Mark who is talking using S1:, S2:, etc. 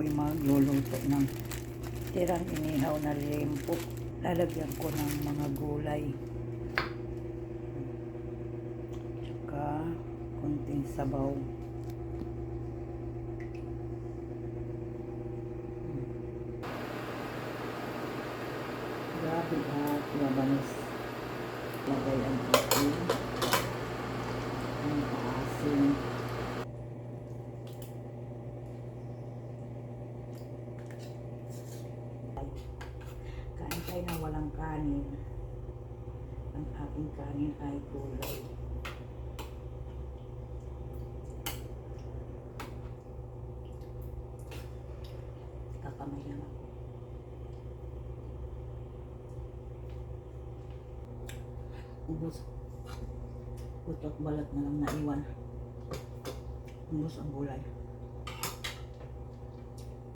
S1: ako'y magluluto ng tirang inihaw na limpo. Lalagyan ko ng mga gulay. Tsaka kunting sabaw. Grabe at labanos. Lagay ang asin. Ang paasin. Kain tayo na walang kanin. Ang aking kanin ay gulay. Kakamay lang ako. Ubos. Utot balat na lang naiwan. Ubos ang gulay.